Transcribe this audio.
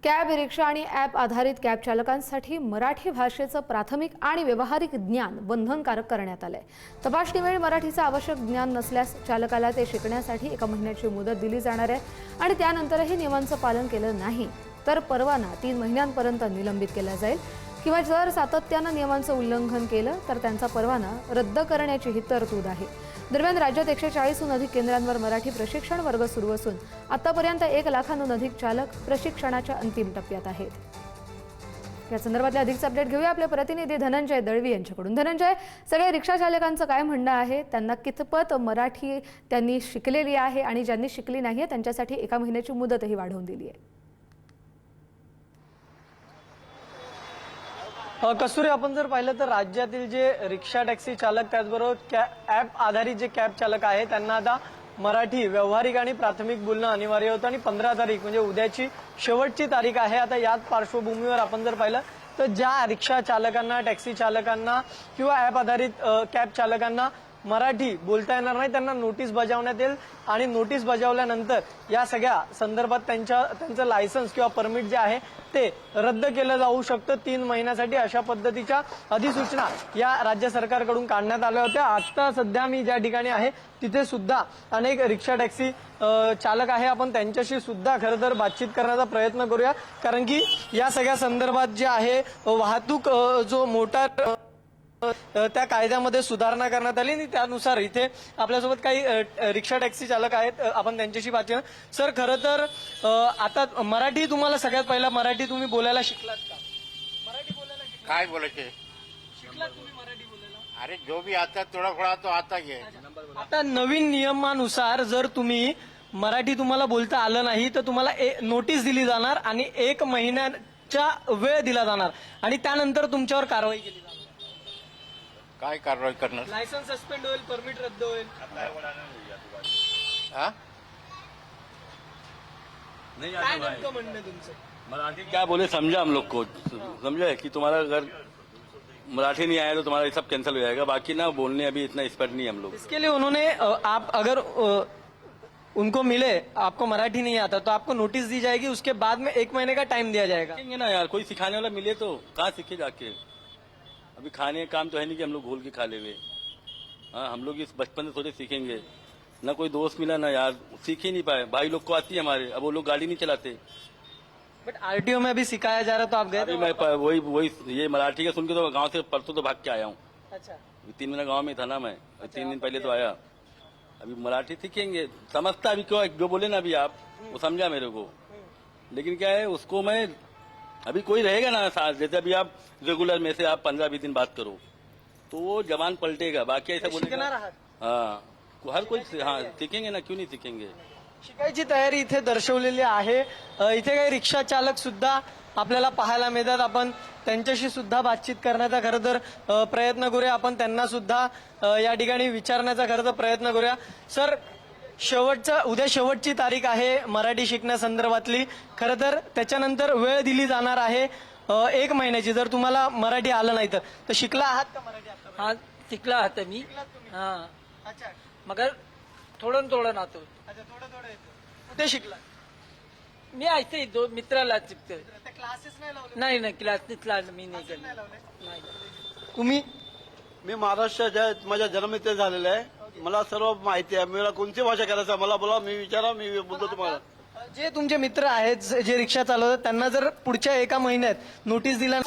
Cab, रिक्षा आणि app आधारित cab चालकांसाठी मराठी भाषेचं प्राथमिक आणि व्यावहारिक ज्ञान बंधनकारक करण्यात आलंय। तपासणीवेळी मराठीचं आवश्यक ज्ञान नसल्यास चालकाला ते शिकण्यासाठी 1 महिन्याची मुदत दिली जाणार आहे आणि त्यानंतरही नियमांचं पालन केलं नाही तर परवाना 3 महिन्यांपर्यंत निलंबित केला जाईल किंवा जर सातत्यानं नियमांचं उल्लंघन केलं तर त्यांचा परवाना रद्द करण्याचीही तरतूद आहे। दरम्यान राज्यात 140हून अधिक केंद्रांवर मराठी प्रशिक्षण वर्ग सुरू असून आतापर्यंत 1 लाखांहून अधिक चालक प्रशिक्षणाच्या अंतिम टप्प्यात आहेत। या संदर्भातले अधिकचे अपडेट घेऊया आपले प्रतिनिधी धनंजय दळवी यांच्याकडून। धनंजय, सगळे रिक्षा चालकांचं काय म्हणणं आहे? त्यांना कितपत मराठी त्यांनी शिकलेली आहे आणि ज्यांनी शिकली नाहीये त्यांच्यासाठी 1 महिन्याची मुदतही वाढवून दिली आहे। कस्तुरी, आपण जर पाहिलं तर राज्यातील जे रिक्षा टॅक्सी चालक त्याचबरोबर ॲप आधारित जे कॅब चालक आहे त्यांना आता मराठी व्यावहारिक आणि प्राथमिक बोलणं अनिवार्य होतं आणि 15 तारीख म्हणजे उद्याची शेवटची तारीख आहे। आता याच पार्श्वभूमीवर आपण जर पाहिलं तर ज्या रिक्षा चालकांना, टॅक्सी चालकांना किंवा ॲप आधारित कॅब चालकांना मराठी बोलता येणार नाही त्यांना नोटीस बजावण्यात येईल आणि नोटीस बजावल्यानंतर या सगळ्या संदर्भात त्यांचं लायसन्स किंवा परमिट जे आहे ते रद्द केलं जाऊ शकतं 3 महिन्यासाठी। अशा पद्धतीच्या अधिसूचना या राज्य सरकारकडून काढण्यात आल्या होत्या। आता सध्या मी ज्या ठिकाणी आहे तिथे सुद्धा अनेक रिक्षा टॅक्सी चालक आहे, आपण त्यांच्याशी सुद्धा खरं तर बातचीत करण्याचा प्रयत्न करूया, कारण की या सगळ्या संदर्भात जे आहे वाहतूक जो मोटार त्या कायद्यामध्ये सुधारणा करण्यात आली आणि त्यानुसार इथे आपल्यासोबत काही रिक्षा टॅक्सी चालक आहेत, आपण त्यांच्याशी बातचीत। सर, खरं तर आता मराठी तुम्हाला सगळ्यात पहिला मराठी तुम्ही बोलायला शिकलात का? मराठी बोलायला काय बोलायचे शिकलात तुम्ही मराठी बोलायला? अरे जो भी आता थोड़ा थोड़ा तो आता ही है। आता नवीन नियमानुसार जर तुम्ही मराठी तुम्हाला बोलता आलं नाही तर तुम्हाला नोटीस दिली जाणार आणि 1 महिन्याचा वेळ दिला जाणार आणि त्यानंतर तुमच्यावर कारवाई केली जाणार। काय कारवाई करणार? लायसन्स सस्पेंड होईल, परमिट रद्द होईल। हाँ? नहीं काय आता भाई नेमकं म्हणणं आहे तुमचं? मराठी क्या बोले समझा हम लोग को, समझे कि तुम्हारा अगर मराठी नहीं आया तो तुम्हारा ये सब कैंसिल हो जाएगा। बाकी ना बोलने अभी इतना एक्सपर्ट नहीं है हम लोग। इसके लिए उन्होंने आप अगर उनको मिले आपको मराठी नहीं आता तो आपको नोटिस दी जाएगी, उसके बाद में 1 महीने का टाइम दिया जाएगा। सीखेंगे ना यार, कोई सिखाने वाला मिले तो कहाँ सीखे जाके। अभी खाने का काम तो है नहीं कि हम लोग घोल के खा ले हुए। हाँ, हम लोग इस बचपन से थोड़े सीखेंगे ना, कोई दोस्त मिला ना यार, सीख ही नहीं पाए। भाई लोग को आती है हमारे, अब वो लोग गाड़ी नहीं चलाते। बट आरटीओ में अभी सिखाया जा रहा तो आप गए अभी थे? मैं वही ये मराठी का सुन के तो गाँव से परसों तो भाग के आया हूँ। अच्छा, 3 महीना गाँव में था ना मैं, 3 दिन पहले तो आया। अभी मराठी सीखेंगे, समझता अभी क्यों जो बोले ना अभी आप वो समझा मेरे को, लेकिन क्या है उसको मैं अभी कोई रहेगा ना साथ, जैसे अभी आप रेगुलर में से आप 15-20 दिन बात करो तो वो जवान पलटेगा। बाकी ऐसा शिकणार बोलेगा आहात? हाँ, हर कोई हाँ सीखेंगे ना, क्यों नहीं सीखेंगे। शिकायची तयारी इथे दर्शवलेली आहे। इथे काही रिक्षा चालक सुद्धा आपल्याला पाहायला मिळतात, आपण त्यांच्याशी सुद्धा बातचीत करण्याचा खरं तर प्रयत्न करूया, आपण त्यांना सुद्धा या ठिकाणी विचारण्याचा खरं तर प्रयत्न करूया। सर, उद्या शेवटची तारीख आहे मराठी शिकण्यासंदर्भातली, खरं तर त्याच्यानंतर वेळ दिली जाणार आहे 1 महिन्याची। जर तुम्हाला मराठी आलं नाही तर शिकला आहात का मराठी आता? हाँ सिखला आता मी। हाँ अच्छा मगर थोडं थोडं नातो। अच्छा, थोडं येतं। कुठे शिकला? मी ऐसे दो मित्राला शिकतोय। क्लासेस नाही लावले? नाही क्लास मी नाही करणार। नाही तुम्ही? मी महाराष्ट्राच्या माझ्या जन्म इथे झालेला आहे, मला सर्व माहिती आहे। मला कोणती भाषा करायचं मला बोला, मी विचारा, मी बोलतो तुम्हाला। जे तुमचे मित्र आहेत जे रिक्षा चालवतात त्यांना जर पुढच्या 1 महिन्यात नोटीस दिला